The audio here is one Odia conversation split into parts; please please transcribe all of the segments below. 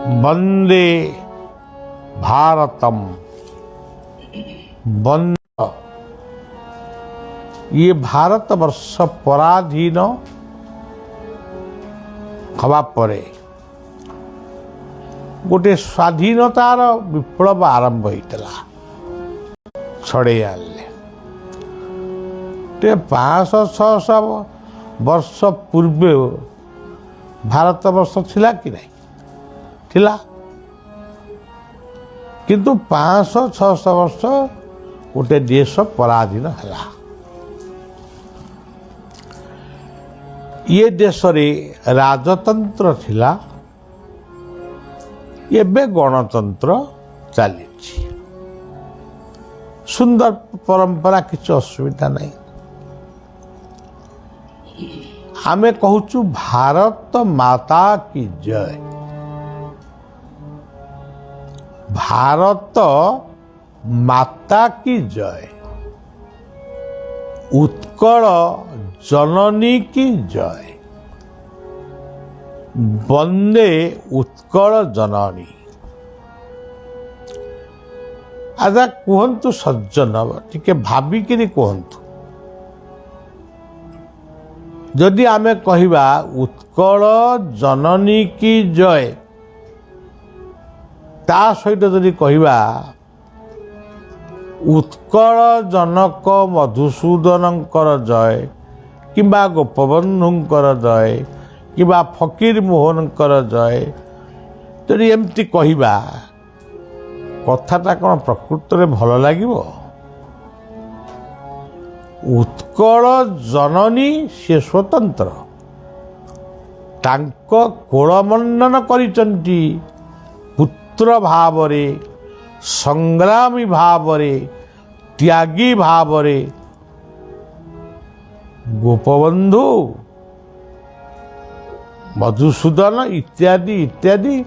वंदे भारतम वंदे ये भारत वर्ष पराधीन हवा परे गोटे स्वाधीनतार विप्लव आरंभ होता छड़े आने 500-600 वर्ष पूर्वे भारत वर्ष थिला कि नहीं थिला किंतु 500-600 वर्ष गोटे देश पराधीन है। ये देश रे राजतंत्र थिला एबे गणतंत्र चली सुंदर परंपरा किसी असुविधा नहीं। आमे कहूचु भारत माता की जय। भारत माता की जय। उत्कल जननी की जय। वंदे उत्कल जननी। आजा कहतु सज्जन टिके भाविकी कहतु जदि आमे कहिबा उत्कल जननी की जय ता सहित जदि कहिबा उत्कल जनक मधुसूदनंकर जय किंबा गोपबंधुंकर जय किंबा फकीर मोहनकर जय जदि एमती कहिबा कथाटा कौन प्रकृत में भल लगे। उत्कल जननी से स्वतंत्र तांको कोलमंडन करिचंती पुत्र भावरे संग्रामी भावरे त्यागी भावरे गोपबंधु मधुसूदन इत्यादि इत्यादि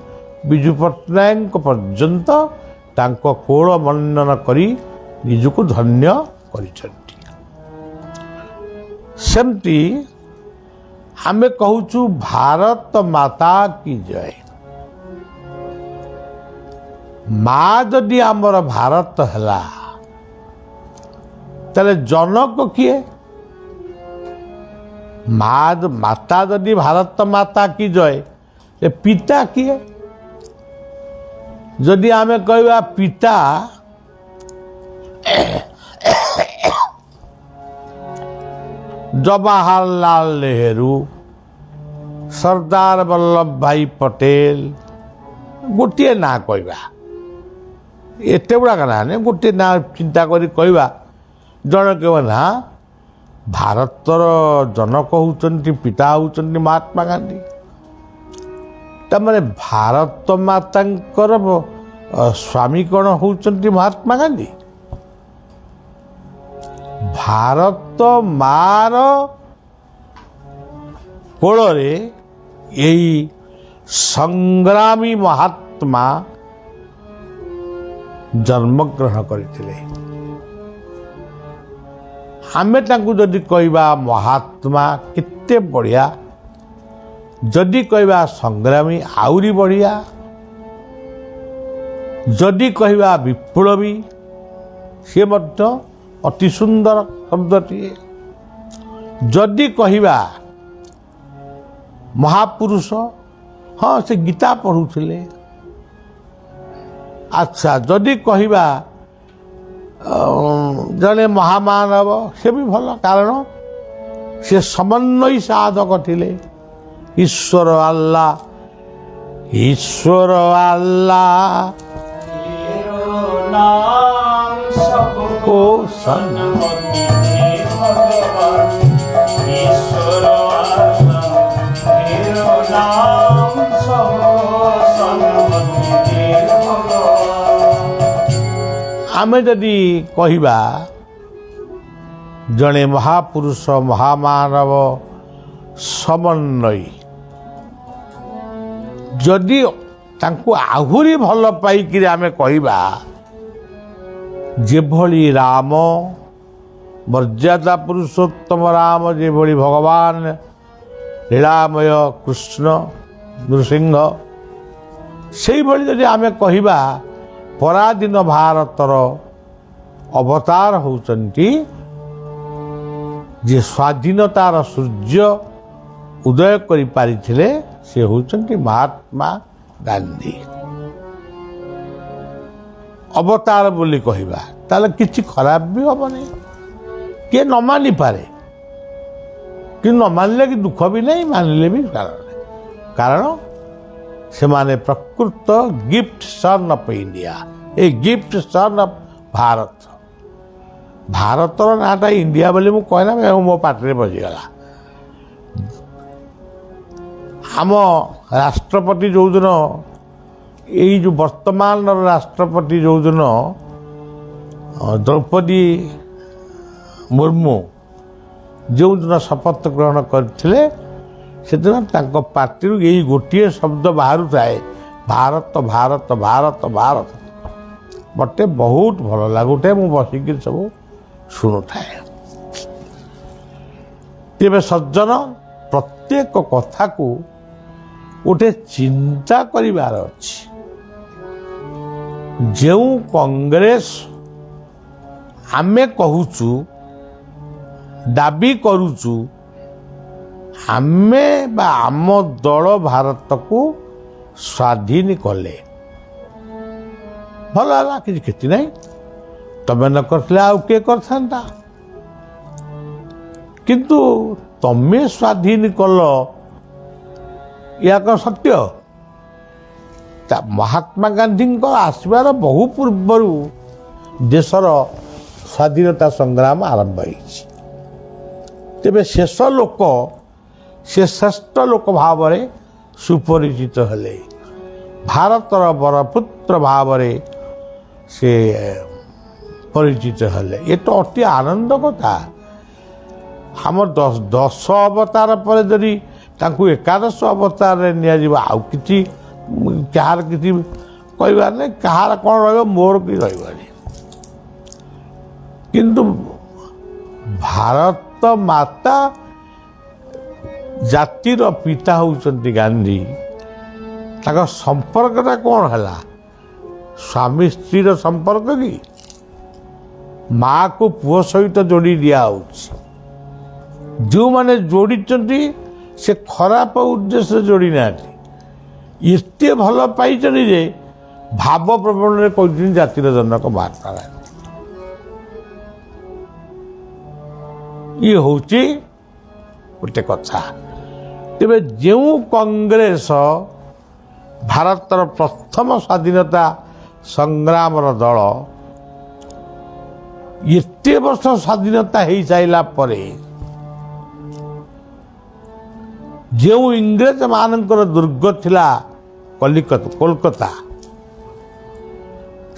विजु पट्टनायक पर्यंत तांको कोल मंडन करी निजको धन्य करिसंती। सेमती हमें कहूचु भारत माता की जय। माँ जदि आमर भारत हला तले जनक किए माँ माता जदि भारत माता की जय पिता किए जदि आमे कहवा पिता जवाहरलाल नेहरू सरदार वल्लभ भाई पटेल गोटे ना कहवा एते गुड़ाक ना नहीं गोटे ना चिंता करी कहवा जन कह ना भारतर जनक होउचंती पिता होउचंती महात्मा गांधी तमने भारत मातांकर स्वामी कौन होउचंती महात्मा गांधी। भारत मार कोଳରେ यही संग्रामी महात्मा जन्मग्रहण करते। आमे तांकु जदि कहवा महात्मा केते बढ़िया जदि कहवा संग्रामी आउरी बढ़िया जदि कहवा विप्लवी सी मध्य अति सुंदर शब्दटीए जदि कहवा महापुरुष हाँ से गीता पढ़ुले। अच्छा जदि कहवा जड़े महामानव से भी भल कारण से समन्वयी साधक थिले। ईश्वर अल्लाह ईश्वर अल्लाह नाम सबको सन्मति भगवान ईश्वर अल्लाह नाम सबको सन्मति भगवान। आमे जदि कहिबा जड़े महापुरुष महामानव समन्वयी जदि तांको आहुरी भल पाइकिरी आमे कहिबा जेभली राम मर्यादा पुरुषोत्तम राम जेभली भगवान लीलामय कृष्ण नृसिंह ସେଇଭଳି ଯଦି ଆମେ କହିବା ପରାଧୀନ ଭାରତର ଅବତାର ହେଉଛନ୍ତି ଯେ ସ୍ୱାଧୀନତାର ସୂର୍ଯ୍ୟ ଉଦୟ କରିପାରିଥିଲେ ସେ ହେଉଛନ୍ତି ମହାତ୍ମା ଗାନ୍ଧୀ। ଅବତାର ବୋଲି କହିବା ତାହେଲେ କିଛି ଖରାପ ବି ହେବନି। କିଏ ନ ମାନିପାରେ, କିନ୍ତୁ ନ ମାନିଲେ କି ଦୁଃଖ ବି ନାହିଁ, ମାନିଲେ ବି କାରଣ ସେମାନେ ପ୍ରକୃତ gift son of India, a gift son of Bharat. ଭାରତର ନାଁଟା ଇଣ୍ଡିଆ ବୋଲି ମୁଁ କହିଲା ମୋ ପାଟିରେ ବଜିଗଲା। ଆମ ରାଷ୍ଟ୍ରପତି ଯେଉଁଦିନ ଏଇ ଯେଉଁ ବର୍ତ୍ତମାନର ରାଷ୍ଟ୍ରପତି ଯେଉଁଦିନ ଦ୍ରୌପଦୀ ମୁର୍ମୁ ଯେଉଁଦିନ ଶପଥ ଗ୍ରହଣ କରିଥିଲେ ସେଦିନ ତାଙ୍କ ପାଟିରୁ ଏଇ ଗୋଟିଏ ଶବ୍ଦ ବାହାରୁଥାଏ, ଭାରତ ଭାରତ ଭାରତ ଭାରତ। ମୋତେ ବହୁତ ଭଲ ଲାଗୁଥାଏ, ମୁଁ ବସିକି ସବୁ ଶୁଣୁଥାଏ। ତେବେ ସଜ୍ଜନ, ପ୍ରତ୍ୟେକ କଥାକୁ ଗୋଟେ ଚିନ୍ତା କରିବାର ଅଛି। ଯେଉଁ କଂଗ୍ରେସ ଆମେ କହୁଛୁ, ଦାବି କରୁଛୁ, ଆମେ ବା ଆମ ଦଳ ଭାରତକୁ ସ୍ୱାଧୀନ କଲେ, ଭଲ ହେଲା, କିଛି କ୍ଷତି ନାହିଁ। ତମେ ନ କରିଥିଲେ ଆଉ କିଏ କରିଥାନ୍ତା? କିନ୍ତୁ ତମେ ସ୍ୱାଧୀନ କଲ, ଏହା କ'ଣ ସତ୍ୟ? ମହାତ୍ମା ଗାନ୍ଧୀଙ୍କ ଆସିବାର ବହୁ ପୂର୍ବରୁ ଦେଶର ସ୍ୱାଧୀନତା ସଂଗ୍ରାମ ଆରମ୍ଭ ହୋଇଛି। ତେବେ ଶେଷ ଲୋକ, ସେ ଶ୍ରେଷ୍ଠ ଲୋକ ଭାବରେ ସୁପରିଚିତ ହେଲେ, ଭାରତର ବରପୁତ୍ର ଭାବରେ ସେ ପରିଚିତ ହେଲେ। ଏ ତ ଅତି ଆନନ୍ଦ କଥା। ଆମ 10 ଅବତାର ପରେ ଯଦି ତାଙ୍କୁ 11 ଅବତାରରେ ନିଆଯିବ, ଆଉ କିଛି କାହାର କିଛି କହିବାର ନାହିଁ, କାହାର କ'ଣ ରହିବ, ମୋର କିଛି ରହିବନି। କିନ୍ତୁ ଭାରତ ମାତା ଜାତିର ପିତା ହେଉଛନ୍ତି ଗାନ୍ଧୀ। ତାଙ୍କ ସମ୍ପର୍କଟା କ'ଣ ହେଲା? ସ୍ୱାମୀ ସ୍ତ୍ରୀର ସମ୍ପର୍କ କି? ମାଆକୁ ପୁଅ ସହିତ ଯୋଡ଼ି ଦିଆହେଉଛି। ଯେଉଁମାନେ ଯୋଡ଼ିଛନ୍ତି ସେ ଖରାପ ଉଦ୍ଦେଶ୍ୟରେ ଯୋଡ଼ି ନାହାନ୍ତି, ଏତେ ଭଲ ପାଇଛନ୍ତି ଯେ ଭାବ ପ୍ରବଣରେ କହିଛନ୍ତି ଜାତିର ଜନକ ମହାତ୍ମା ଗାନ୍ଧୀ। ଇଏ ହେଉଛି ଗୋଟେ କଥା। ତେବେ ଯେଉଁ କଂଗ୍ରେସ ଭାରତର ପ୍ରଥମ ସ୍ୱାଧୀନତା ସଂଗ୍ରାମର ଦଳ, ଏତେ ବର୍ଷ ସ୍ୱାଧୀନତା ହେଇସାରିଲା ପରେ ଯେଉଁ ଇଂରେଜ ମାନଙ୍କର ଦୁର୍ଗ ଥିଲା କୋଲକାତା,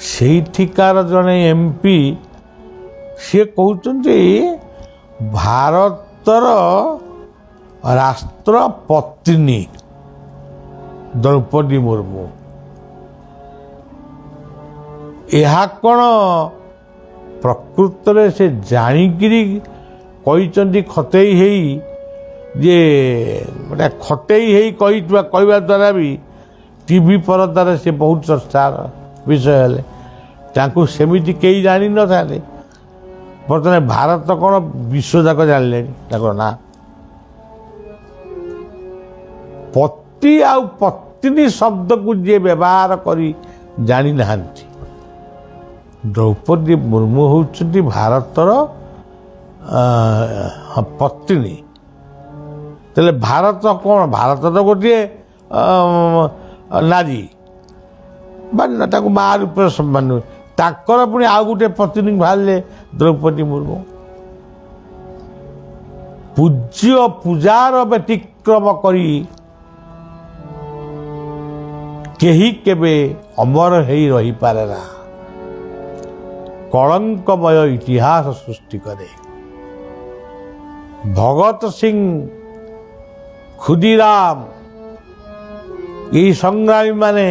ସେଇଠିକାର ଜଣେ MP ସିଏ କହୁଛନ୍ତି ଭାରତର ରାଷ୍ଟ୍ରପତ୍ନୀ ଦ୍ରୌପଦୀ ମୁର୍ମୁ। ଏହା କ'ଣ ପ୍ରକୃତରେ ସେ ଜାଣିକିରି କହିଛନ୍ତି ଖତେଇ ହେଇ, ଯେ ଗୋଟେ ଖଟେଇ ହେଇ କହିବା ଦ୍ୱାରା ବି ଟିଭି ପରଦାରେ ସେ ବହୁତ ଚର୍ଚ୍ଚାର ବିଷୟ ହେଲେ। ତାଙ୍କୁ ସେମିତି କେହି ଜାଣିନଥାନ୍ତି, ବର୍ତ୍ତମାନ ଭାରତ କ'ଣ ବିଶ୍ୱଯାକ ଜାଣିଲେଣି ତାଙ୍କର ନାଁ। ପତି ଆଉ ପତ୍ନୀ ଶବ୍ଦକୁ ଯିଏ ବ୍ୟବହାର କରି ଜାଣିନାହାନ୍ତି, ଦ୍ରୌପଦୀ ମୁର୍ମୁ ହେଉଛନ୍ତି ଭାରତର ପତ୍ନୀ। ତାହେଲେ ଭାରତ କ'ଣ? ଭାରତ ତ ଗୋଟିଏ ନାରୀ, ତାଙ୍କୁ ମା ରୂପରେ ସମ୍ମାନ। ତାଙ୍କର ପୁଣି ଆଉ ଗୋଟେ ପତ୍ନୀ ବାହାରିଲେ ଦ୍ରୌପଦୀ ମୁର୍ମୁ। ପୂଜାର ବ୍ୟତିକ୍ରମ କରି କେହି କେବେ ଅମର ହେଇ ରହିପାରେ ନା, କଳଙ୍କମୟ ଇତିହାସ ସୃଷ୍ଟି କରେ। ଭଗତ ସିଂ, ଖୁଦିରାମ, এই ସଂଗ୍ରାମୀମାନେ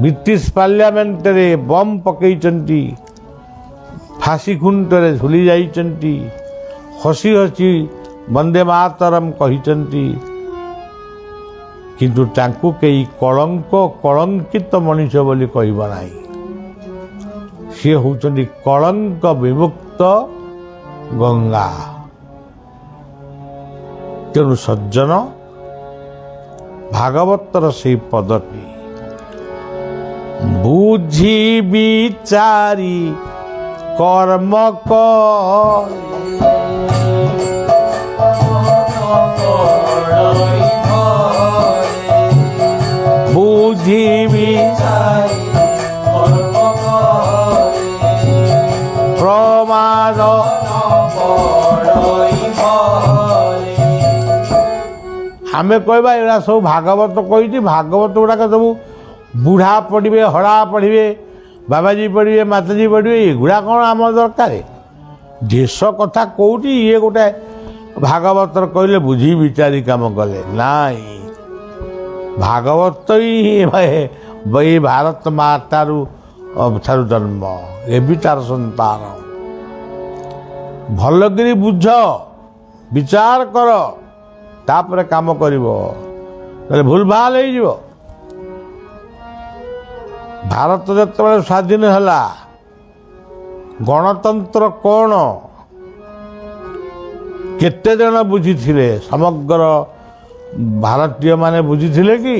ବ୍ରିଟିଶ ପାର୍ଲିଆମେଣ୍ଟରେ ବମ୍ ପକାଇଛନ୍ତି, ଫାଶୀ ଖୁଣ୍ଟରେ ଝୁଲି ଯାଇଛନ୍ତି, ହସି ହସି ବନ୍ଦେ ମାତରମ୍ କହିଛନ୍ତି। କିନ୍ତୁ ତାଙ୍କୁ କେହି କଳଙ୍କିତ ମଣିଷ ବୋଲି କହିବ ନାହିଁ। ସିଏ ହେଉଛନ୍ତି କଳଙ୍କ ବିମୁକ୍ତ ଗଙ୍ଗା। ତେଣୁ ସଜ୍ଜନ, ଭାଗବତର ସେହି ପଦଟି ବୁଝି ବିଚାରି କର୍ମ ବୁଝି ବିଚାରି ପ୍ରମାଦ ଆମେ କହିବା ଏଗୁଡ଼ା ସବୁ ଭାଗବତ କହିଛି, ଭାଗବତ ଗୁଡ଼ାକ ସବୁ ବୁଢ଼ା ପଢ଼ିବେ, ହଡ଼ା ପଢ଼ିବେ, ବାବାଜୀ ପଢ଼ିବେ, ମାତାଜୀ ପଢ଼ିବେ, ଏଗୁଡ଼ା କ'ଣ ଆମର ଦରକାର? ଦେଶ କଥା କେଉଁଠି ଇଏ ଗୋଟେ ଭାଗବତର କହିଲେ ବୁଝି ବିଚାରି କାମ କଲେ ନାଇଁ। ଭାଗବତ ହିଁ ଏଇ ଭାରତ ମାତାରୁ ଜନ୍ମ, ଏ ବି ତାର ସନ୍ତାନ। ଭଲକରି ବୁଝ, ବିଚାର କର, ତାପରେ କାମ କରିବ, ତାହେଲେ ଭୁଲ ଭାଲ ହେଇଯିବ। ଭାରତ ଯେତେବେଳେ ସ୍ୱାଧୀନ ହେଲା, ଗଣତନ୍ତ୍ର କ'ଣ କେତେ ଜଣ ବୁଝିଥିଲେ? ସମଗ୍ର ଭାରତୀୟମାନେ ବୁଝିଥିଲେ କି?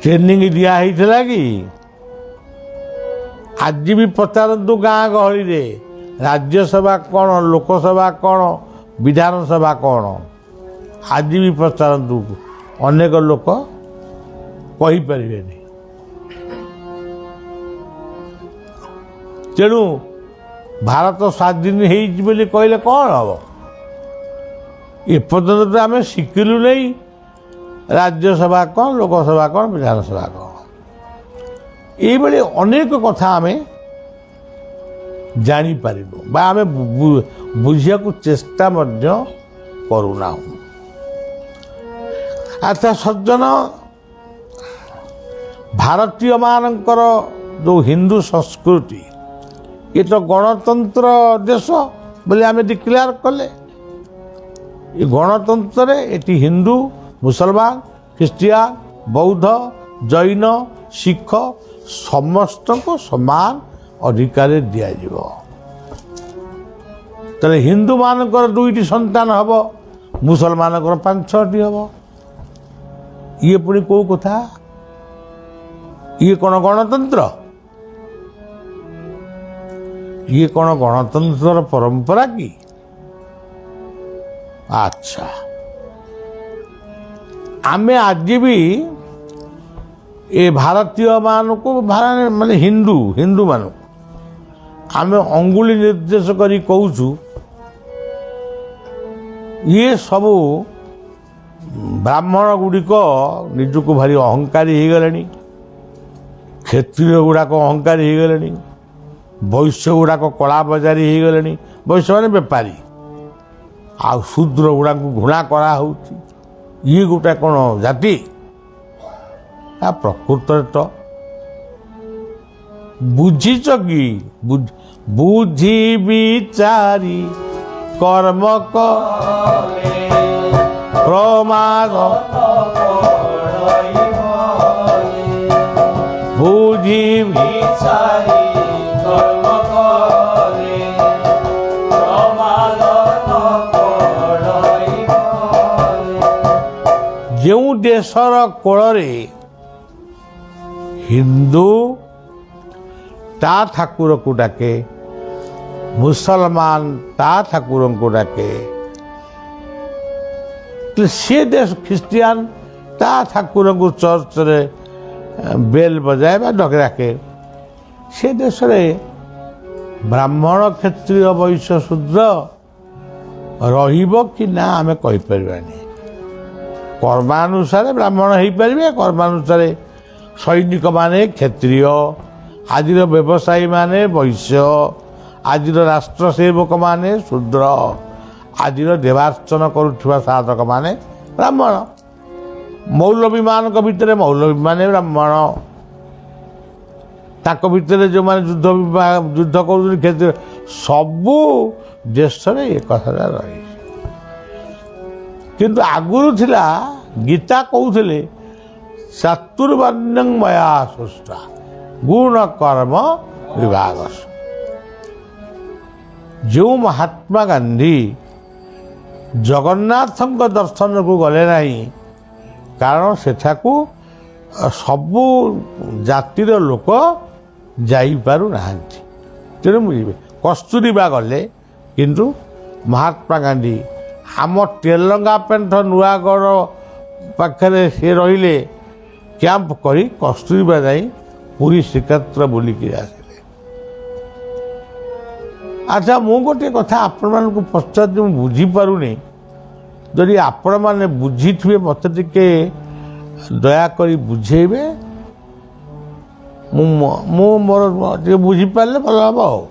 ଟ୍ରେନିଂ ଦିଆ ହେଇଥିଲା କି? ଆଜି ବି ପଚାରନ୍ତୁ ଗାଁ ଗହଳିରେ, ରାଜ୍ୟସଭା କ'ଣ, ଲୋକସଭା କ'ଣ, ବିଧାନସଭା କ'ଣ? ଆଜି ବି ପଚାରନ୍ତୁ, ଅନେକ ଲୋକ କହିପାରିବେନି। ତେଣୁ ଭାରତ ସ୍ୱାଧୀନ ହେଇଛି ବୋଲି କହିଲେ କ'ଣ ହେବ? ଏପର୍ଯ୍ୟନ୍ତ ତ ଆମେ ଶିଖିଲୁ ନାହିଁ ରାଜ୍ୟସଭା କ'ଣ, ଲୋକସଭା କ'ଣ, ବିଧାନସଭା କ'ଣ। ଏଇଭଳି ଅନେକ କଥା ଆମେ ଜାଣିପାରିବୁ ବା ଆମେ ବୁଝିବାକୁ ଚେଷ୍ଟା ମଧ୍ୟ କରୁନାହୁଁ। ଆଚ୍ଛା ସଜ୍ଜନ, ଭାରତୀୟମାନଙ୍କର ଯେଉଁ ହିନ୍ଦୁ ସଂସ୍କୃତି, ଏ ତ ଗଣତନ୍ତ୍ର ଦେଶ ବୋଲି ଆମେ ଡିକ୍ଲେୟାର କଲେ। ଏ ଗଣତନ୍ତ୍ରରେ ଏଠି ହିନ୍ଦୁ, ମୁସଲମାନ, ଖ୍ରୀଷ୍ଟିଆନ, ବୌଦ୍ଧ, ଜୈନ, ଶିଖ ସମସ୍ତଙ୍କୁ ସମାନ ଅଧିକାର ଦିଆଯିବ। ତାହେଲେ ହିନ୍ଦୁମାନଙ୍କର 2ଟି ସନ୍ତାନ ହେବ, ମୁସଲମାନଙ୍କର 5-6ଟି ହେବ। ଇଏ ପୁଣି କେଉଁ କଥା? ଇଏ କ'ଣ ଗଣତନ୍ତ୍ର? ଇଏ କ'ଣ ଗଣତନ୍ତ୍ରର ପରମ୍ପରା କି? ଆଚ୍ଛା, ଆମେ ଆଜି ବି ଏ ଭାରତୀୟମାନଙ୍କୁ ମାନେ ହିନ୍ଦୁମାନଙ୍କୁ ଆମେ ଅଙ୍ଗୁଳି ନିର୍ଦ୍ଦେଶ କରି କହୁଛୁ ଇଏ ସବୁ ବ୍ରାହ୍ମଣ ଗୁଡ଼ିକ ନିଜକୁ ଭାରି ଅହଙ୍କାରୀ ହେଇଗଲେଣି, କ୍ଷତ୍ରିୟ ଗୁଡ଼ାକ ଅହଙ୍କାରୀ ହେଇଗଲେଣି, ବୈଶ୍ୟ ଗୁଡ଼ାକ କଳାବଜାରୀ ହେଇଗଲେଣି। ବୈଶ୍ୟ ମାନେ ବେପାରୀ। ଆଉ ଶୂଦ୍ର ଗୁଡ଼ାକୁ ଘୃଣା କରାହେଉଛି। ଇଏ ଗୋଟେ କ'ଣ ଜାତି? ପ୍ରକୃତରେ ତ ବୁଝିଛ କି? ବୁଝି ବିଚାରି କର୍ମ ପ୍ରମାଦ ବୁଝି ବିଚାରି ଯେଉଁ ଦେଶର କୋଳରେ ହିନ୍ଦୁ ତା ଠାକୁରକୁ ଡାକେ, ମୁସଲମାନ ତା ଠାକୁରଙ୍କୁ ଡାକେ, ସେ ଦେଶ ଖ୍ରୀଷ୍ଟିଆନ ତା ଠାକୁରଙ୍କୁ ଚର୍ଚ୍ଚରେ ବେଲ ବଜାଏ ବା ଡାକେ, ସେ ଦେଶରେ ବ୍ରାହ୍ମଣ, କ୍ଷତ୍ରିୟ, ବୈଶ୍ୟ, ଶୂଦ୍ର ରହିବ କି ନା ଆମେ କହିପାରିବାନି। କର୍ମାନୁସାରେ ବ୍ରାହ୍ମଣ ହେଇପାରିବେ, କର୍ମାନୁସାରେ ସୈନିକମାନେ କ୍ଷତ୍ରିୟ, ଆଜିର ବ୍ୟବସାୟୀମାନେ ବୈଶ୍ୟ, ଆଜିର ରାଷ୍ଟ୍ର ସେବକମାନେ ଶୂଦ୍ର, ଆଜିର ଦେବାର୍ଚ୍ଚନ କରୁଥିବା ସାଧକମାନେ ବ୍ରାହ୍ମଣ, ମୌଲବୀମାନଙ୍କ ଭିତରେ ମୌଲବୀମାନେ ବ୍ରାହ୍ମଣ, ତାଙ୍କ ଭିତରେ ଯେଉଁମାନେ ଯୁଦ୍ଧ କରୁଛନ୍ତି କ୍ଷତ୍ରିୟ, ସବୁ ଦେଶରେ ଏ କଥାଟା ରହିଛି। କିନ୍ତୁ ଆଗରୁ ଥିଲା ଗୀତା କହୁଥିଲେ ଚାତୁର୍ବର୍ଣ୍ଣ୍ୟଂ ମୟା ସୃଷ୍ଟା ଗୁଣ କର୍ମ ବିଭାଗ। ଯେଉଁ ମହାତ୍ମା ଗାନ୍ଧୀ ଜଗନ୍ନାଥଙ୍କ ଦର୍ଶନକୁ ଗଲେ ନାହିଁ, କାରଣ ସେଠାକୁ ସବୁ ଜାତିର ଲୋକ ଯାଇପାରୁନାହାନ୍ତି, ତେଣୁ ବୁଝିବେ। କସ୍ତୁରୀବା ଗଲେ, କିନ୍ତୁ ମହାତ୍ମା ଗାନ୍ଧୀ ଆମ ତେଲଙ୍ଗା ପେଣ୍ଠ ନୂଆଗଡ଼ ପାଖରେ ସେ ରହିଲେ, କ୍ୟାମ୍ପ କରି କସ୍ତୁରୀବା ଯାଇ ପୁରୀ ଶ୍ରୀକ୍ଷେତ୍ର ବୁଲିକି ଆସିଲେ। ଆଚ୍ଛା, ମୁଁ ଗୋଟିଏ କଥା ଆପଣମାନଙ୍କୁ ପଚାରୁଛି, ମୁଁ ବୁଝିପାରୁନି, ଯଦି ଆପଣମାନେ ବୁଝିଥିବେ ମୋତେ ଟିକେ ଦୟାକରି ବୁଝେଇବେ। ମୁଁ ମୋର ଟିକେ ବୁଝିପାରିଲେ ଭଲ ହେବ। ଆଉ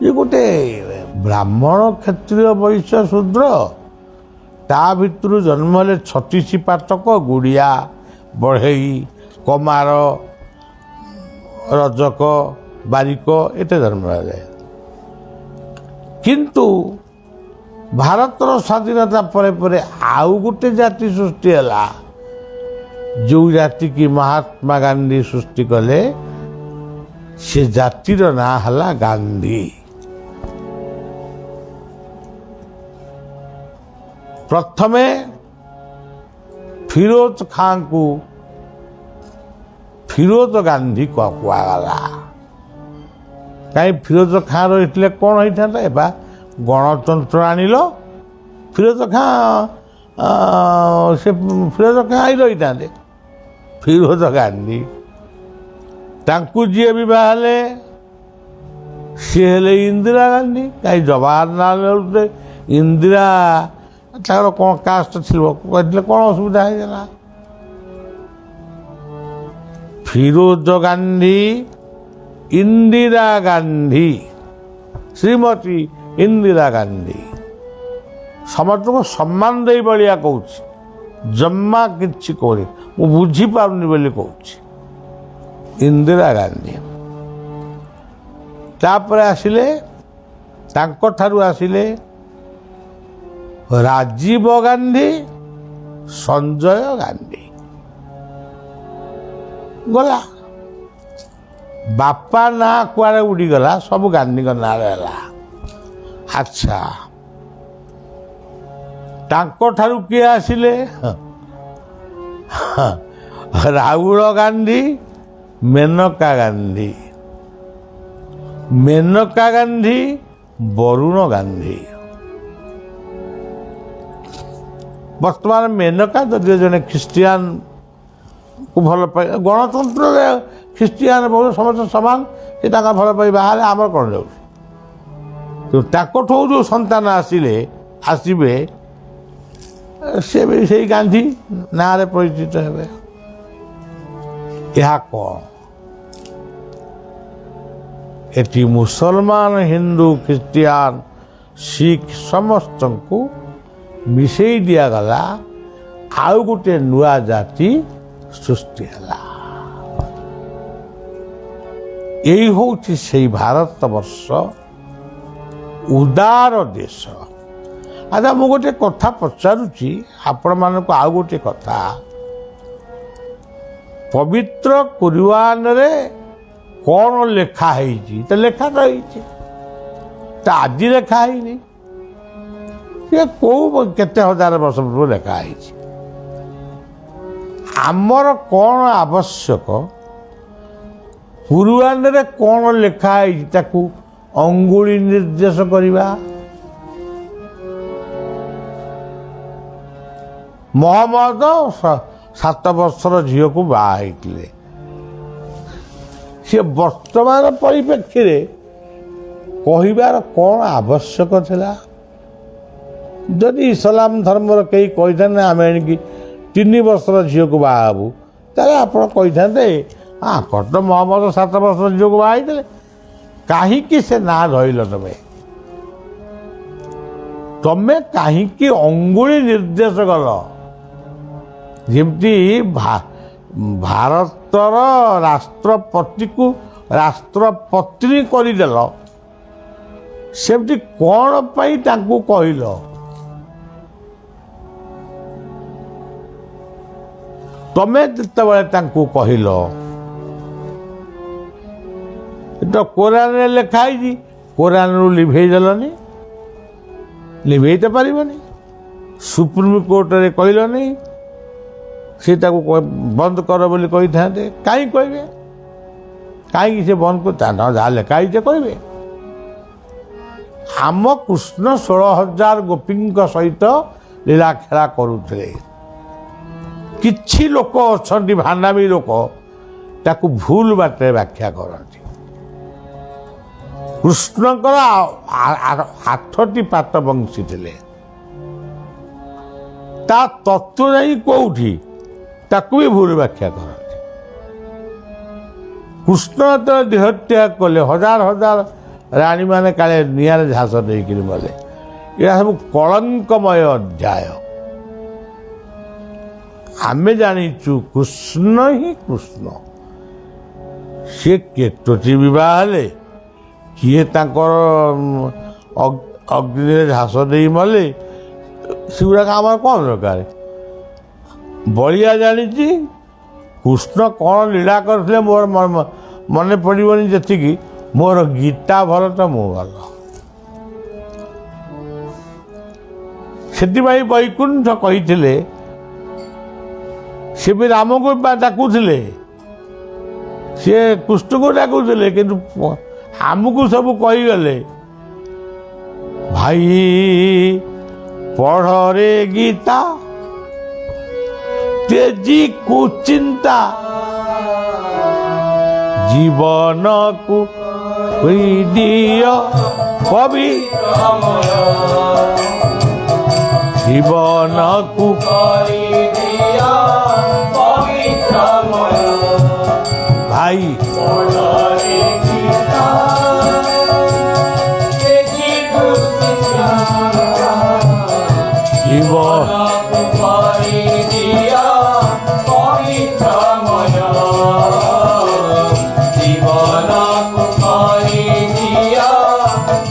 ଇଏ ଗୋଟେ ବ୍ରାହ୍ମଣ କ୍ଷତ୍ରିୟ ବୈଶ୍ୟ ଶୂଦ୍ର, ତା ଭିତରୁ ଜନ୍ମ ହେଲେ 36 ପାଟକ, ଗୁଡ଼ିଆ, ବଢ଼େଇ, କମାର, ରଜକ, ବାରିକ, ଏତେ ଜନ୍ମ ହେଲେ। କିନ୍ତୁ ଭାରତର ସ୍ୱାଧୀନତା ପରେ ପରେ ଆଉ ଗୋଟେ ଜାତି ସୃଷ୍ଟି ହେଲା, ଯେଉଁ ଜାତିକି ମହାତ୍ମା ଗାନ୍ଧୀ ସୃଷ୍ଟି କଲେ। ସେ ଜାତିର ନାଁ ହେଲା ଗାନ୍ଧୀ। ପ୍ରଥମେ ଫିରୋଜ ଖାଁଙ୍କୁ ଫିରୋଜ ଗାନ୍ଧୀ କୁହାଗଲା। କାହିଁ ଫିରୋଜ ଖାଁ ରହିଥିଲେ କ'ଣ ହେଇଥାନ୍ତା? ଏବା ଗଣତନ୍ତ୍ର ଆଣିଲ, ଫିରୋଜ ଖାଁ ସେ ଫିରୋଜ ଖାଁ ହେଇ ରହିଥାନ୍ତେ। ଫିରୋଜ ଗାନ୍ଧୀ, ତାଙ୍କୁ ଯିଏ ବିବାହ ହେଲେ ସିଏ ହେଲେ ଇନ୍ଦିରା ଗାନ୍ଧୀ। କାହିଁ ଜବାହରଲାଲ ନେହେରୁ ଇନ୍ଦିରା ତାଙ୍କର କ'ଣ କାଷ୍ଟ ছিল, କହିଥିଲେ କ'ଣ ଅସୁବିଧା ହେଇଗଲା? ଫିରୋଜ ଗାନ୍ଧୀ, ଇନ୍ଦିରା ଗାନ୍ଧୀ, ଶ୍ରୀମତୀ ଇନ୍ଦିରା ଗାନ୍ଧୀ ସମସ୍ତଙ୍କୁ ସମ୍ମାନ ଦେଇ ଭଳିଆ କହୁଛି, ଜମା କିଛି କହୁନି, ମୁଁ ବୁଝିପାରୁନି ବୋଲି କହୁଛି। ଇନ୍ଦିରା ଗାନ୍ଧୀ ତାପରେ ଆସିଲେ, ତାଙ୍କଠାରୁ ଆସିଲେ ରାଜୀବ ଗାନ୍ଧୀ, ସଞ୍ଜୟ ଗାନ୍ଧୀ। ଗଲା, ବାପା ନାଁ କୁଆଡ଼େ ଉଡ଼ିଗଲା, ସବୁ ଗାନ୍ଧୀଙ୍କ ନାଁରେ ହେଲା। ଆଚ୍ଛା, ତାଙ୍କଠାରୁ କିଏ ଆସିଲେ? ରାହୁଲ ଗାନ୍ଧୀ, ମେନକା ଗାନ୍ଧୀ, ମେନକା ଗାନ୍ଧୀ, ବରୁଣ ଗାନ୍ଧୀ। ବର୍ତ୍ତମାନ ମେନକା ଯଦିଓ ଜଣେ ଖ୍ରୀଷ୍ଟିଆନକୁ ଭଲ ପାଇ, ଗଣତନ୍ତ୍ରରେ ଖ୍ରୀଷ୍ଟିଆନ ବହୁ ସମସ୍ତେ ସମାନ, ସେ ତାଙ୍କର ଭଲ ପାଇ ବାହାରେ, ଆମର କ'ଣ ଯାଉଛି? ତାଙ୍କଠୁ ଯେଉଁ ସନ୍ତାନ ଆସିବେ ସେ ବି ସେଇ ଗାନ୍ଧୀ ନାଁରେ ପରିଚିତ ହେବେ। ଏହା କ'ଣ? ଏଠି ମୁସଲମାନ, ହିନ୍ଦୁ, ଖ୍ରୀଷ୍ଟିଆନ, ଶିଖ ସମସ୍ତଙ୍କୁ ମିଶେଇ ଦିଆଗଲା, ଆଉ ଗୋଟେ ନୂଆ ଜାତି ସୃଷ୍ଟି ହେଲା। ଏଇ ହେଉଛି ସେଇ ଭାରତବର୍ଷ, ଉଦାର ଦେଶ। ଆଚ୍ଛା, ମୁଁ ଗୋଟେ କଥା ପଚାରୁଛି ଆପଣମାନଙ୍କୁ, ଆଉ ଗୋଟେ କଥା। ପବିତ୍ର କୁରଆନରେ କ'ଣ ଲେଖା ହେଇଛି? ତ ଲେଖା ତ ହେଇଛି, ତ ଆଜି ଲେଖା ହେଇନି, ସେ କୋଉ କେତେ ହଜାର ବର୍ଷ ପୂର୍ବରୁ ଲେଖା ହେଇଛି। ଆମର କ'ଣ ଆବଶ୍ୟକ? କୁରଆନରେ କ'ଣ ଲେଖା ହେଇଛି ତାକୁ ଅଙ୍ଗୁଳି ନିର୍ଦ୍ଦେଶ କରିବା। ମହମ୍ମଦ 7 ବର୍ଷର ଝିଅକୁ ବାହା ହେଇଥିଲେ। ସେ ବର୍ତ୍ତମାନ ପରିପ୍ରେକ୍ଷୀରେ କହିବାର କ'ଣ ଆବଶ୍ୟକ ଥିଲା? ଯଦି ଇସଲାମ ଧର୍ମର କେହି କହିଥାନ୍ତେ ଆମେ ଏଣିକି 3 ବର୍ଷର ଝିଅକୁ ବାହା ହେବୁ, ତାହେଲେ ଆପଣ କହିଥାନ୍ତେ ଆଙ୍କର ତ ମହମ୍ମଦ 7 ବର୍ଷର ଝିଅକୁ ବାହା ହେଇଥିଲେ, କାହିଁକି ସେ ନାଁ ଧଇଲ? ତମେ କାହିଁକି ଅଙ୍ଗୁଳି ନିର୍ଦ୍ଦେଶ କଲ? ଯେମିତି ଭାରତର ରାଷ୍ଟ୍ରପତିକୁ ରାଷ୍ଟ୍ରପତ୍ନୀ କରିଦେଲ, ସେମିତି କ'ଣ ପାଇଁ ତାଙ୍କୁ କହିଲ? ତମେ ଯେତେବେଳେ ତାଙ୍କୁ କହିଲ ତ କୋରାନରେ ଲେଖା ହେଇଛି, କୋରାନରୁ ଲିଭେଇ ଦେଲନି, ଲିଭେଇ ତ ପାରିବନି। ସୁପ୍ରିମକୋର୍ଟରେ କହିଲନି, ସେ ତାକୁ ବନ୍ଦ କର ବୋଲି କହିଥାନ୍ତେ, କାହିଁ କହିବେ? କାହିଁକି ସେ ବନ୍ଦ କରିଥାନ୍ତେ? ଯାହା ଲେଖା ହେଇছে କହିବେ। ଆମ କୃଷ୍ଣ 16,000 ଗୋପୀଙ୍କ ସହିତ ଲୀଳାଖେଳା କରୁଥିଲେ। କିଛି ଲୋକ ଅଛନ୍ତି ଭାଣ୍ଡାମୀ ଲୋକ, ତାକୁ ଭୁଲ ବାଟରେ ବ୍ୟାଖ୍ୟା କରନ୍ତି। କୃଷ୍ଣଙ୍କର 8ଟି ପାଟ ବଂଶୀ ଥିଲେ, ତା ତତ୍ଵ ଯାଇ କୋଉଠି ତାକୁ ବି ଭୁଲ ବ୍ୟାଖ୍ୟା କରନ୍ତି। କୃଷ୍ଣ ଯେତେବେଳେ ଦେହତ୍ୟାଗ କଲେ, ହଜାର ହଜାର ରାଣୀମାନେ କାଳେ ନିଆଁରେ ଝାସ ଦେଇକିରି ମଲେ। ଏହା ସବୁ କଳଙ୍କମୟ ଅଧ୍ୟାୟ। ଆମେ ଜାଣିଛୁ କୃଷ୍ଣ ହିଁ କୃଷ୍ଣ। ସିଏ କେତୋଟି ବିବାହ ହେଲେ, କିଏ ତାଙ୍କର ଅଗ୍ନିରେ ଝାସ ଦେଇ ମଲେ, ସେଗୁଡ଼ାକ ଆମର କ'ଣ ଦରକାର? ବଳିଆ ଜାଣିଛି କୃଷ୍ଣ କ'ଣ ଲୀଳା କରିଥିଲେ, ମୋର ମନେ ପଡ଼ିବନି ଯେତିକି। ମୋର ଗୀତା ଭଲ ତ ମୁଁ ଭଲ। ସେଥିପାଇଁ ବୈକୁଣ୍ଠ କହିଥିଲେ, ସେ ବି ରାମକୁ ଡାକୁଥିଲେ, ସିଏ କୃଷ୍ଣକୁ ଡାକୁଥିଲେ, କିନ୍ତୁ ଆମକୁ ସବୁ କହିଗଲେ, ଭାଇ ପଢ଼ରେ ଗୀତା ତେଜି କୁଚିନ୍ତା, ଜୀବନକୁ ଦିଅ ପବିତ୍ରମୟ, ଜୀବନକୁ ଦିଅ ପବିତ୍ରମୟ। ଭାଇ ପଢ଼ରେ ଗୀତା ତେଜି କୁଚିନ୍ତା, ଜୀବନକୁ ଦିଅ ପବିତ୍ରମୟ, ଜୀବନକୁ ଦିଅ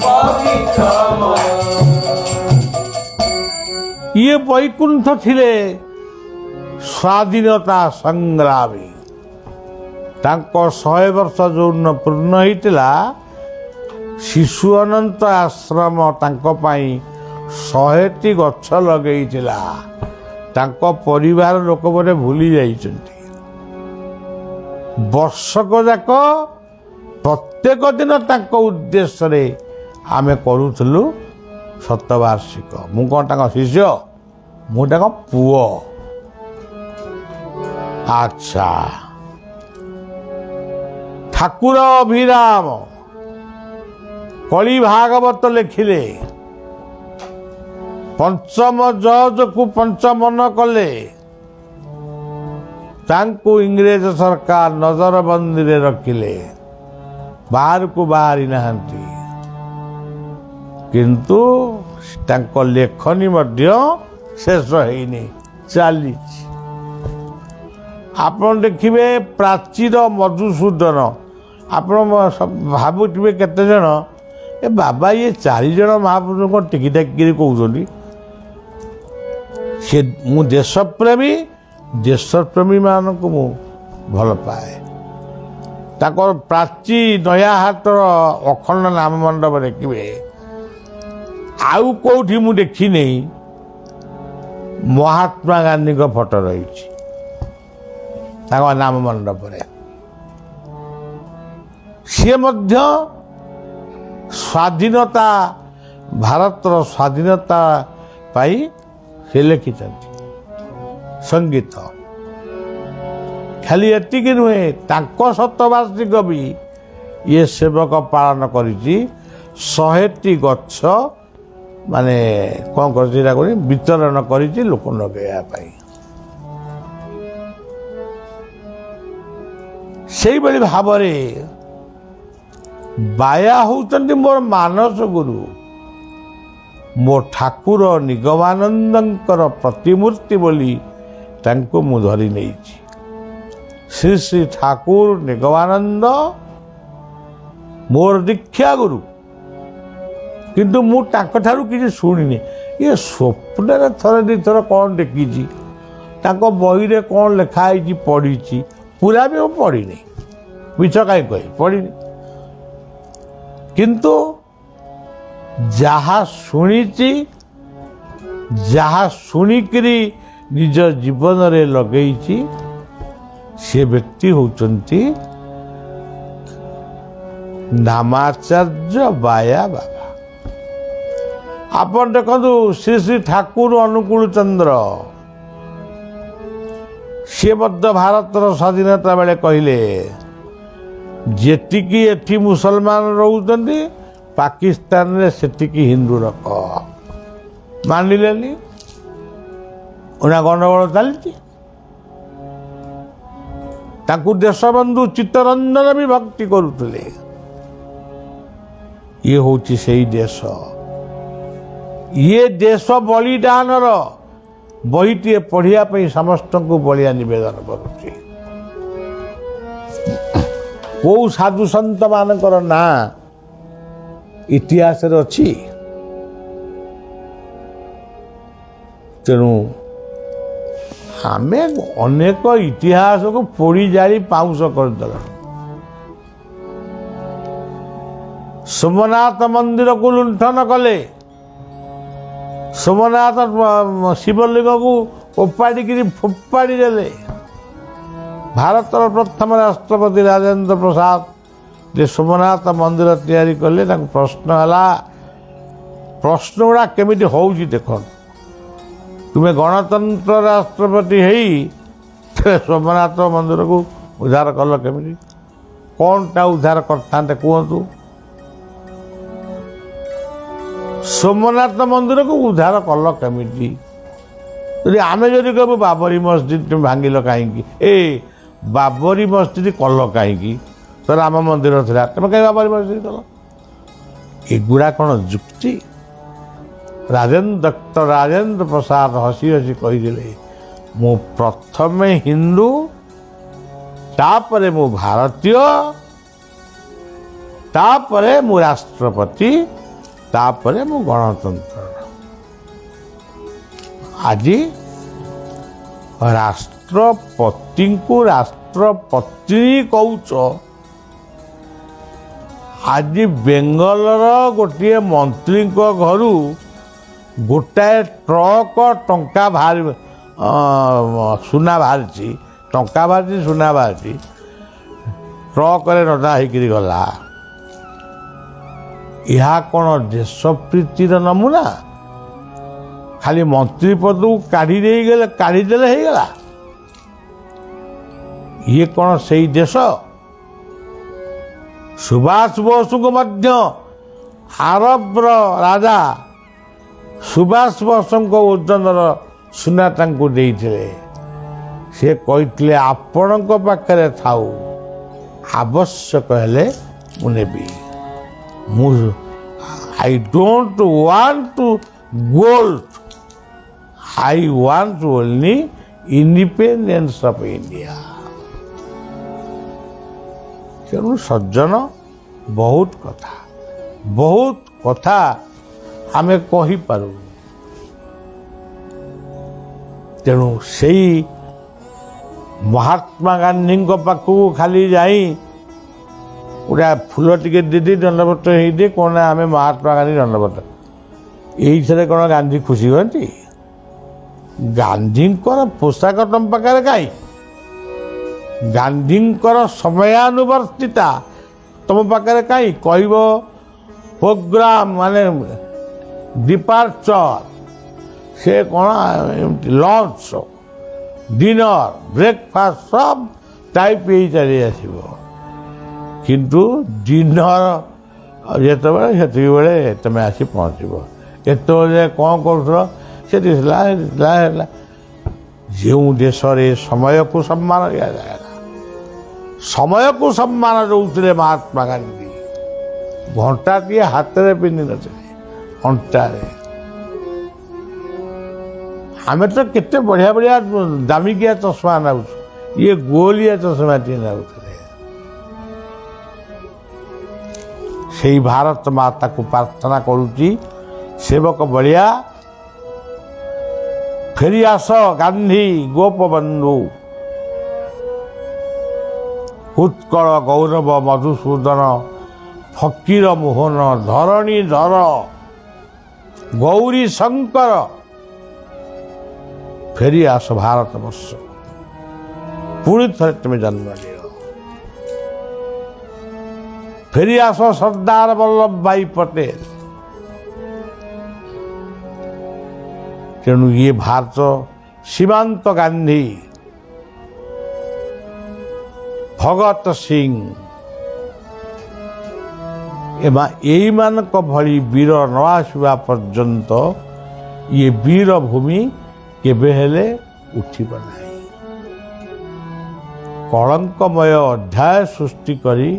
ପବିତ୍ରମୟ। ଇଏ ବୈକୁଣ୍ଠ ଥିଲେ ସ୍ୱାଧୀନତା ସଂଗ୍ରାମୀ। ତାଙ୍କ 100 ବର୍ଷ ଯୋଉଦିନ ପୂର୍ଣ୍ଣ ହେଇଥିଲା, ଶିଶୁ ଅନନ୍ତ ଆଶ୍ରମ ତାଙ୍କ ପାଇଁ 100ଟି ଗଛ ଲଗେଇଥିଲା। ତାଙ୍କ ପରିବାର ଲୋକ ବୋଧେ ଭୁଲି ଯାଇଛନ୍ତି। ବର୍ଷକ ଯାକ ପ୍ରତ୍ୟେକ ଦିନ ତାଙ୍କ ଉଦ୍ଦେଶ୍ୟରେ ଆମେ କରୁଥିଲୁ ଶତବାର୍ଷିକ। ମୁଁ କ'ଣ ତାଙ୍କ ଶିଷ୍ୟ? ମୁଁ ତାଙ୍କ ପୁଅ। ଆଚ୍ଛା, ଠାକୁର ଅଭିରାମ କଳି ଭାଗବତ ଲେଖିଲେ, ପଞ୍ଚମ ଜଜକୁ ପଞ୍ଚମନ କଲେ, ତାଙ୍କୁ ଇଂରେଜ ସରକାର ନଜରବନ୍ଦୀରେ ରଖିଲେ, ବାହାରକୁ ବାହାରି ନାହାନ୍ତି। କିନ୍ତୁ ତାଙ୍କ ଲେଖନୀ ମଧ୍ୟ ଶେଷ ହେଇନି, ଚାଲିଛି। ଆପଣ ଦେଖିବେ ପ୍ରାଚୀର ମଧୁସୂଦନ, ଆପଣ ଭାବୁଥିବେ କେତେଜଣ ଏ ବାବା ଇଏ 4 ଜଣ ମହାପୁରୁଷଙ୍କ ଟିକି ଟାକିରି କହୁଛନ୍ତି। ସେ ମୁଁ ଦେଶପ୍ରେମୀ ମାନଙ୍କୁ ମୁଁ ଭଲ ପାଏ। ତାଙ୍କର ପ୍ରାଚୀ ନୟାହାଟର ଅଖଣ୍ଡ ନାମ ମଣ୍ଡପ ଦେଖିବେ, ଆଉ କେଉଁଠି ମୁଁ ଦେଖିନି ମହାତ୍ମା ଗାନ୍ଧୀଙ୍କ ଫଟୋ ରହିଛି ତାଙ୍କ ନାମ ମଣ୍ଡପରେ। ସିଏ ମଧ୍ୟ ସ୍ୱାଧୀନତା, ଭାରତର ସ୍ୱାଧୀନତା ପାଇଁ ସେ ଲେଖିଛନ୍ତି ସଙ୍ଗୀତ। ଖାଲି ଏତିକି ନୁହେଁ, ତାଙ୍କ ଶତବାର୍ଷିକ ବି ଇଏ ସେବକ ପାଳନ କରିଛି। 100ଟି ଗଛ ମାନେ କ'ଣ କରିଛି ଏଇଟା କରି ବିତରଣ କରିଛି ଲୋକ ଲଗେଇବା ପାଇଁ। ସେଇଭଳି ଭାବରେ ବାୟା ହେଉଛନ୍ତି ମୋର ମାନସ ଗୁରୁ, ମୋ ଠାକୁର ନିଗମାନନ୍ଦଙ୍କର ପ୍ରତିମୂର୍ତ୍ତି ବୋଲି ତାଙ୍କୁ ମୁଁ ଧରି ନେଇଛି। ଶ୍ରୀ ଶ୍ରୀ ଠାକୁର ନିଗମାନନ୍ଦ ମୋର ଦୀକ୍ଷା ଗୁରୁ, କିନ୍ତୁ ମୁଁ ତାଙ୍କଠାରୁ କିଛି ଶୁଣିନି। ଇଏ ସ୍ୱପ୍ନରେ ଥରେ 2 ଥର କ'ଣ ଦେଖିଛି, ତାଙ୍କ ବହିରେ କ'ଣ ଲେଖା ହେଇଛି ପଢ଼ିଛି, ପୁରା ବି ମୁଁ ପଢ଼ିନି, ମିଛ କାହିଁ କହି ପଢ଼ିନି, କିନ୍ତୁ ଯାହା ଶୁଣିଛି, ଯାହା ଶୁଣିକିରି ନିଜ ଜୀବନରେ ଲଗେଇଛି, ସେ ବ୍ୟକ୍ତି ହେଉଛନ୍ତି ନାମାଚାର୍ଯ୍ୟ ବାୟା ବାବା। ଆପଣ ଦେଖନ୍ତୁ ଶ୍ରୀ ଶ୍ରୀ ଠାକୁର ଅନୁକୂଳ ଚନ୍ଦ୍ର, ସିଏ ମଧ୍ୟ ଭାରତର ସ୍ୱାଧୀନତା ବେଳେ କହିଲେ ଯେତିକି ଏଠି ମୁସଲମାନ ରହୁଛନ୍ତି ପାକିସ୍ତାନରେ ସେତିକି ହିନ୍ଦୁ ରଖ। ମାନିଲେନି, ଗଣ୍ଡଗୋଳ ଚାଲିଛି। ତାଙ୍କୁ ଦେଶବନ୍ଧୁ ଚିତ୍ତରଞ୍ଜନ ବି ଭକ୍ତି କରୁଥିଲେ। ଇଏ ହେଉଛି ସେଇ ଦେଶ, ଇଏ ଦେଶ ବଳିଦାନର ବହିଟିଏ ପଢ଼ିବା ପାଇଁ ସମସ୍ତଙ୍କୁ ବଳିଆ ନିବେଦନ କରୁଛି। କୋଉ ସାଧୁ ସନ୍ଥ ମାନଙ୍କର ନାଁ ଇତିହାସରେ ଅଛି? ତେଣୁ ଆମେ ଅନେକ ଇତିହାସକୁ ପୋଡ଼ି ଜାଳି ପାଉଁଶ କରିଦେଲା। ସୋମନାଥ ମନ୍ଦିରକୁ ଲୁଣ୍ଠନ କଲେ, ସୋମନାଥ ଶିବଲିଙ୍ଗକୁ ଓପାଡ଼ିକିରି ଫୋପାଡ଼ି ଦେଲେ। ଭାରତର ପ୍ରଥମ ରାଷ୍ଟ୍ରପତି ରାଜେନ୍ଦ୍ର ପ୍ରସାଦ ଯେ ସୋମନାଥ ମନ୍ଦିର ତିଆରି କଲେ, ତାଙ୍କୁ ପ୍ରଶ୍ନ ହେଲା, ପ୍ରଶ୍ନ ଗୁଡ଼ା କେମିତି ହେଉଛି ଦେଖନ୍ତୁ, ତୁମେ ଗଣତନ୍ତ୍ର ରାଷ୍ଟ୍ରପତି ହେଇ ସୋମନାଥ ମନ୍ଦିରକୁ ଉଦ୍ଧାର କଲ କେମିତି? କ'ଣଟା ଉଦ୍ଧାର କରିଥାନ୍ତେ କୁହନ୍ତୁ? ସୋମନାଥ ମନ୍ଦିରକୁ ଉଦ୍ଧାର କଲ କେମିତି? ଯଦି ଆମେ ଯଦି କହିବୁ ବାବରୀ ମସଜିଦ୍ ତୁମେ ଭାଙ୍ଗିଲ କାହିଁକି, ବାବରୀ ମସଜିଦ୍ କଲ କାହିଁକି? ତ ରାମ ମନ୍ଦିର ଥିଲା, ତମେ କାହିଁ ବାବରୀ ମସଜିଦ୍ କଲ? ଏଗୁଡ଼ା କ'ଣ ଯୁକ୍ତି? ଡକ୍ଟର ରାଜେନ୍ଦ୍ର ପ୍ରସାଦ ହସି ହସି କହିଦେଲେ, ମୁଁ ପ୍ରଥମେ ହିନ୍ଦୁ, ତାପରେ ମୁଁ ଭାରତୀୟ, ତାପରେ ମୁଁ ରାଷ୍ଟ୍ରପତି, ତାପରେ ମୁଁ ଗଣତନ୍ତ୍ର। ଆଜି ରାଷ୍ଟ୍ରପତିଙ୍କୁ ରାଷ୍ଟ୍ରପତ୍ନୀ କହୁଛ। ଆଜି ବେଙ୍ଗଲର ଗୋଟିଏ ମନ୍ତ୍ରୀଙ୍କ ଘରୁ ଗୋଟାଏ ଟ୍ରକ ଟଙ୍କା ସୁନା ବାହାରିଛି, ଟଙ୍କା ବାହାରିଛି, ସୁନା ବାହାରିଛି, ଟ୍ରକରେ ନଦା ହେଇକିରି ଗଲା। ଏହା କ'ଣ ଦେଶପ୍ରୀତିର ନମୁନା? ଖାଲି ମନ୍ତ୍ରୀ ପଦକୁ କାଢ଼ିଦେଲେ ହେଇଗଲା? ଇଏ କ'ଣ ସେଇ ଦେଶ? ସୁଭାଷ ବୋଷଙ୍କୁ ମଧ୍ୟ ଆରବର ରାଜା ସୁଭାଷ ବୋଷଙ୍କ ଓଜନର ସୁନା ତାଙ୍କୁ ଦେଇଥିଲେ। ସେ କହିଥିଲେ ଆପଣଙ୍କ ପାଖରେ ଥାଉ, ଆବଶ୍ୟକ ହେଲେ ମୁଁ ନେବି। I don't want gold, I want only independence of India। ତେଣୁ ସଜ୍ଜନ, ବହୁତ କଥା ଆମେ କହିପାରୁ। ତେଣୁ ସେଇ ମହାତ୍ମା ଗାନ୍ଧୀଙ୍କ ପାଖକୁ ଖାଲି ଯାଇ ଗୋଟେ ଫୁଲ ଟିକେ ଦିଦି ଦଣ୍ଡବତ ହେଇଦିଏ, କ'ଣ ଆମେ ମହାତ୍ମା ଗାନ୍ଧୀ ଦଣ୍ଡବତ, ଏଇଥିରେ କ'ଣ ଗାନ୍ଧୀ ଖୁସି ହୁଅନ୍ତି? ଗାନ୍ଧୀଙ୍କର ପୋଷାକ ତମ ପାଖରେ କାହିଁ? ଗାନ୍ଧୀଙ୍କର ସମୟାନୁବର୍ତ୍ତିତା ତମ ପାଖରେ କାହିଁ? କହିବ ପ୍ରୋଗ୍ରାମ ମାନେ ଡିପାର୍ଚର, ସେ କ'ଣ ଏମିତି ଲଞ୍ଚ, ଡିନର, ବ୍ରେକଫାଷ୍ଟ ସବୁ ଟାଇପ୍ ହେଇ ଚାଲି ଆସିବ। କିନ୍ତୁ ଡିନର ଯେତେବେଳେ ସେତିକିବେଳେ ତମେ ଆସି ପହଞ୍ଚିବ। ଏତେବେଳେ କ'ଣ କରୁଥିଲ? ସେଠି ହେଲା। ଯେଉଁ ଦେଶରେ ସମୟକୁ ସମ୍ମାନ ଦିଆଯାଏ, ସମୟକୁ ସମ୍ମାନ ଦେଉଥିଲେ ମହାତ୍ମା ଗାନ୍ଧୀ। ଘଣ୍ଟାଟିଏ ହାତରେ ପିନ୍ଧିନଥିଲେ, ଅଣ୍ଟାରେ। ଆମେ ତ କେତେ ବଢ଼ିଆ ବଢ଼ିଆ ଦାମିକିଆ ଚଷମା ନାଉଛୁ, ଇଏ ଗୋଲିଆ ଚଷମାଟିଏ ନାଉଥିଲେ। ସେଇ ଭାରତ ମାତାକୁ ପ୍ରାର୍ଥନା କରୁଛି, ସେବକ ବଳିଆ फेरी आस गांधी गोपबंधु उत्कल गौरव मधुसूदन फकीर मोहन धरणी धर गौरी शंकर फेरी आस भारत वर्ष पुणी थे तुम जन्म लियो फेरी आस सरदार वल्लभ भाई पटेल तेणु ये भारत सीमांत गांधी भगत सिंह यही मानक भली वीर न आसवा पर्यंत ये वीर भूमि केबे हेले उठिब नहीं कलंकमय अध्याय सृष्टि करी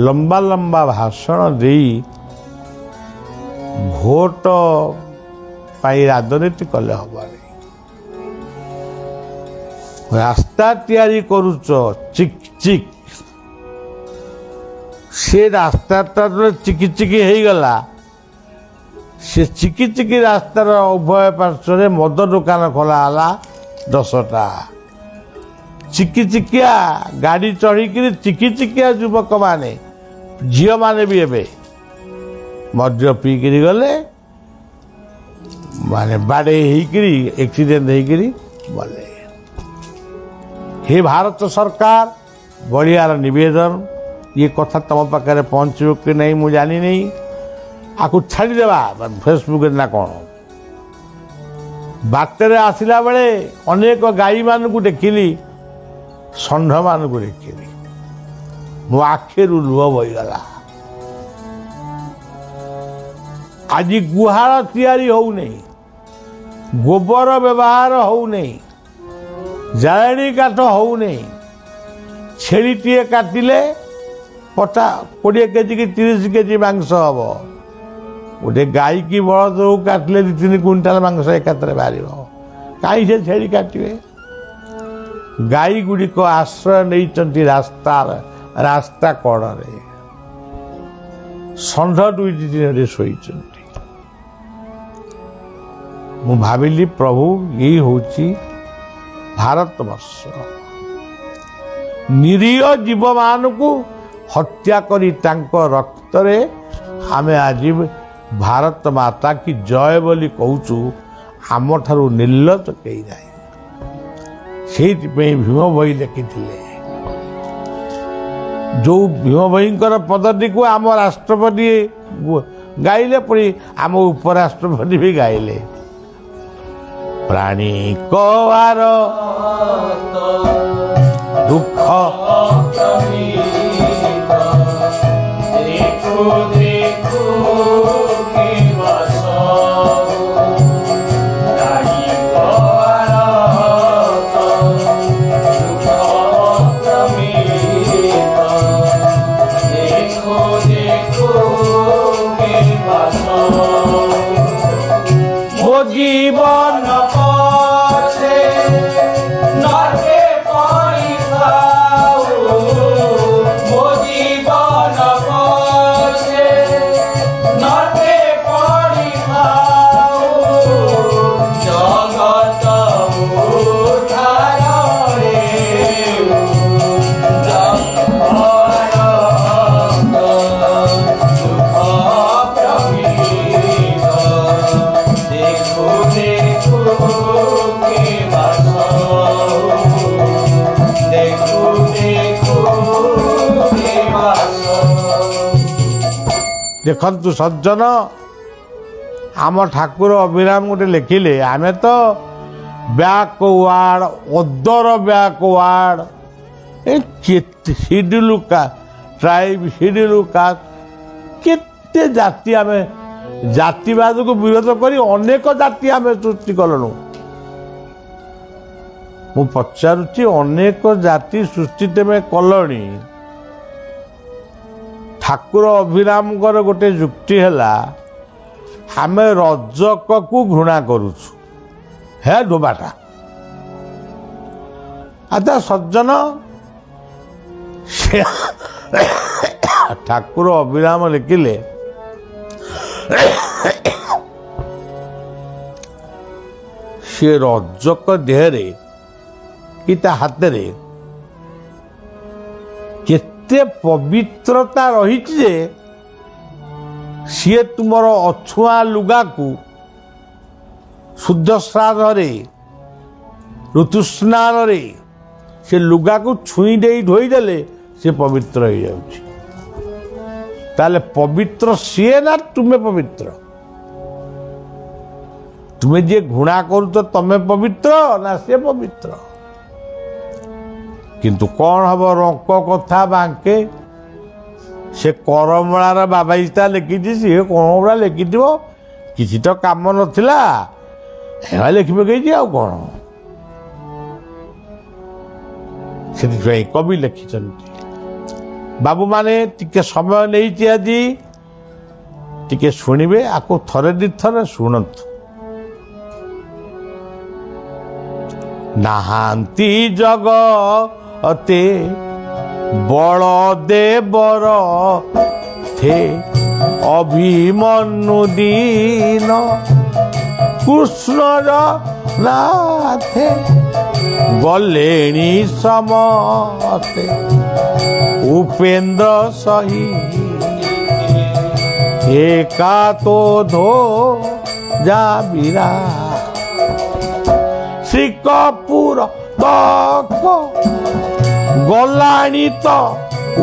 लंबा लंबा भाषण दे भोट पाई राजनीति कले हम रास्ता तैयारी करुच चिक चिक से रास्ता चिकी चिकी हो गला से चिकी चिकी रास्तार उभय पार्श्व मद दुकान खोला 10टा चिकी चिकिया गाड़ी चढ़ी चिकी चिकिया युवक माने झील माने भी एबे मद्य पीकरी गले माने बाड़े होकरी एक्सीडेंट होकरी गले। हे भारत सरकार बढ़ियार निवेदन ये कथा तुम पाखे पहुँचो कि नहीं मुझे जानी नहीं आपको छाड़देवा फेसबुक ना कौन बाटर आसला बेले अनेक गाई मान को देखिली षंढ मान को देखिली मो आखिर लुह बहीगला आज गुहार तैयारी हो नहीं गोबर व्यवहार हो नहीं जाणी काठ हो नहीं छेड़ीटे काटिले 20 केजी कि 30 केजी मांस हम गोटे गाई की बलद काटिले 2-3 क्विंटाल मांस एकात्र बाहर कहीं से छेड़ी काटे गाई गुड़िक आश्रय नहीं रास्ता कड़े षंढ 2-3 शोई मु भाविली प्रभु यही होची भारत वर्ष निरीह जीव मान को हत्या करी तांको रक्त रे आमे आज भारत माता की जय बोली कहूचु आम ठारू निर्लज कही जाए से भीम भई लिखिथिले जो भीम भईंकर पदटी को आम राष्ट्रपति गाइले पुणी आम उपराष्ट्रपति भी गाइले प्राणी कवार दुख जीवन पछे नटे पानी खाऊ मो जीवन पछे नटे पानी खाऊ जगत उठाय देखु सज्जन आम ठाकुर अभिराम गोटे लिखिले आमे तो backward other backward schedule tribe schedule caste केते जाति आमे जातिवाद को विरोध करी अनेक जाति आमे सृष्टि कलु मु पचारुची अनेक जाति सृष्टि तेमे कलनी ठाकुर अभिराम गोटे जुक्ति है आम रजक को घृणा करुचु है डोबाटा अच्छा सज्जन ठाकुर अभिराम लिखिले ସେ ରଜକ ଦେହରେ କି ତା ହାତରେ କେତେ ପବିତ୍ରତା ରହିଛି ଯେ ସିଏ ତୁମର ଅଛୁଆଁ ଲୁଗାକୁ ଶୁଦ୍ଧ ଶ୍ରାଦ୍ଧରେ ଋତୁସ୍ନାନରେ ସେ ଲୁଗାକୁ ଛୁଇଁ ଦେଇ ଧୋଇଦେଲେ ସେ ପବିତ୍ର ହେଇଯାଉଛି। ତାହେଲେ ପବିତ୍ର ସିଏ ନା ତୁମେ ପବିତ୍ର? ତୁମେ ଯିଏ ଘୃଣା କରୁଛ ତମେ ପବିତ୍ର ନା ସିଏ ପବିତ୍ର? କିନ୍ତୁ କ'ଣ ହବ, ରଙ୍କ କଥା ବାଙ୍କେ ସେ କରମଳାର ବାବାଇତା ଲେଖିଛି, ସିଏ କ'ଣ ଗୁଡ଼ା ଲେଖିଥିବ, କିଛି ତ କାମ ନଥିଲା ଏହା ଲେଖି ପକେଇଛି ଆଉ କ'ଣ। ସେଥିପାଇଁ କବି ଲେଖିଛନ୍ତି। ବାବୁମାନେ ଟିକେ ସମୟ ନେଇଛି ଆଜି, ଟିକେ ଶୁଣିବେ, ଆକୁ ଥରେ ଦିଥର ଶୁଣନ୍ତୁ। ନାହାନ୍ତି ଜଗତେ ବଳଦେବର ଥେ ଅଭିମନ୍ୟୁ ଦୀନ କୃଷ୍ଣର ନାଥେ ଗଲେଣି ସମସ୍ତେ ଉପେନ୍ଦ୍ର ସହି ଏକା ତ ଧୋ ଯାବିରା ଶ୍ରୀ କପୁର ତକ ଗଲାଣି ତ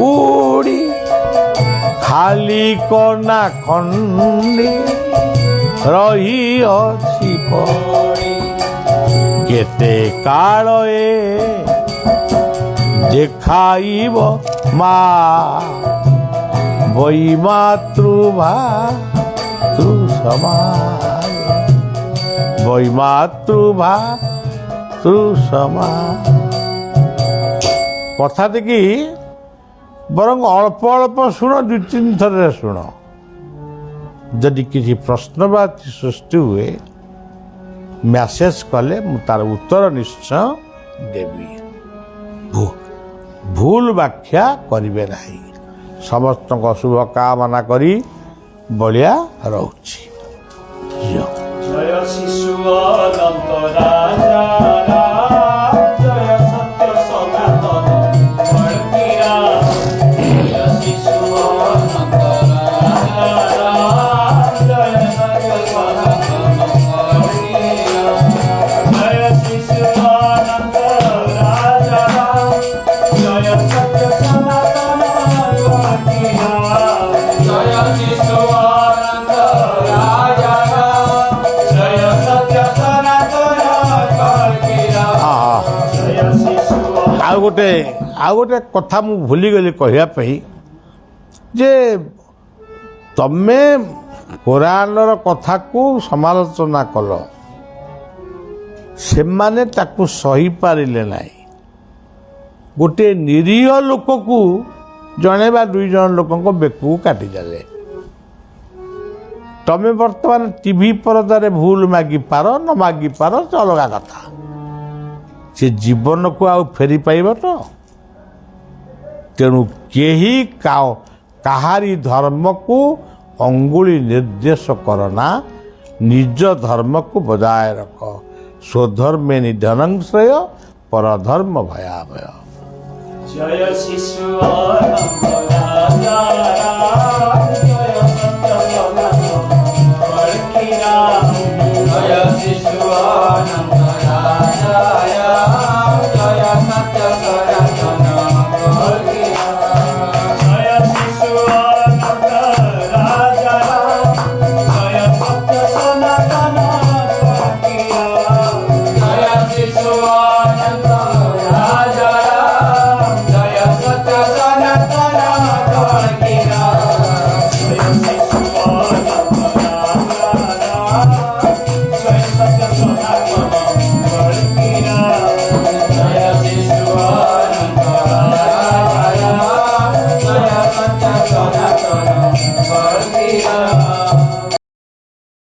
ଉଡ଼ି ଖାଲି କନା ଖଣ୍ଡି ରହିଅଛି ପଡ଼ି କେତେ କାଳ ଏ ଦେଖାଇବ ମା ବଇ ମାତୃଭାତୃ ସମାନ ବଇ ମାତୃଭାତୃ ସମାନ। କଥା ଦେଖି ବରଂ ଅଳ୍ପ ଅଳ୍ପ ଶୁଣ, 2-3 ଥରରେ ଶୁଣ। ଯଦି କିଛି ପ୍ରଶ୍ନବାଚୀ ସୃଷ୍ଟି ହୁଏ ମେସେଜ କଲେ ମୁଁ ତାର ଉତ୍ତର ନିଶ୍ଚୟ ଦେବି। ଭୁଲ ବ୍ୟାଖ୍ୟା କରିବେ ନାହିଁ। ସମସ୍ତଙ୍କ ଶୁଭ କାମନା କରି ବଳିଆ ରହୁଛି। ଜୟ ଶିଶୁ ଅନନ୍ତ ରାଜା ଜୟ ସତ୍ୟ ସନାତନ କଳ୍କିରା ଜୟ ଶିଶୁ ଅନନ୍ତ ରାଜା ଜୟ ସତ୍ୟ ସନାତନ କଳ୍କିରା ଜୟ ଶିଶୁ ଅନନ୍ତ ରାଜା ଜୟ ସତ୍ୟ ସନାତନ କଳ୍କିରା ଜୟ ଶିଶୁ ଅନନ୍ତ ରାଜା ଜୟ ସତ୍ୟ ସନାତନ କଳ୍କିରା ଜୟ ଶିଶୁ। ଆଉ ଗୋଟେ କଥା ମୁଁ ଭୁଲିଗଲି କହିବା ପାଇଁ ଯେ ତମେ କୋରାନର କଥାକୁ ସମାଲୋଚନା କଲ, ସେମାନେ ତାକୁ ସହିପାରିଲେ ନାହିଁ। ଗୋଟିଏ ନିରୀହ ଲୋକକୁ ଜଣେ ବା 2 ଜଣ ଲୋକଙ୍କ ବେକକୁ କାଟିଦେଲେ। ତମେ ବର୍ତ୍ତମାନ ଟିଭି ପରଦାରେ ଭୁଲ ମାଗିପାର ନ ମାଗିପାର ସେ ଅଲଗା କଥା, ସେ ଜୀବନକୁ ଆଉ ଫେରି ପାଇବ ତ? ତେଣୁ କେହି କାହାରି ଧର୍ମକୁ ଅଙ୍ଗୁଳି ନିର୍ଦ୍ଦେଶ କରନା, ନିଜ ଧର୍ମକୁ ବଜାୟ ରଖ। ସ୍ୱଧର୍ମେ ନିଧନଂ ଶ୍ରେୟ ପରଧର୍ମ ଭୟାଭୟ। ଜୟ ଶିଶୁ ଅନନ୍ତ ରାଜା ଜୟ ସତ୍ୟ ସନାତନ କଳ୍କିରା ଜୟ ଶିଶୁ ଅନନ୍ତ ରାଜା ଜୟ ସତ୍ୟ ସନାତନ କଳ୍କିରା ଜୟ ଶିଶୁ ଅନନ୍ତ ରାଜା ଜୟ ସତ୍ୟ ସନାତନ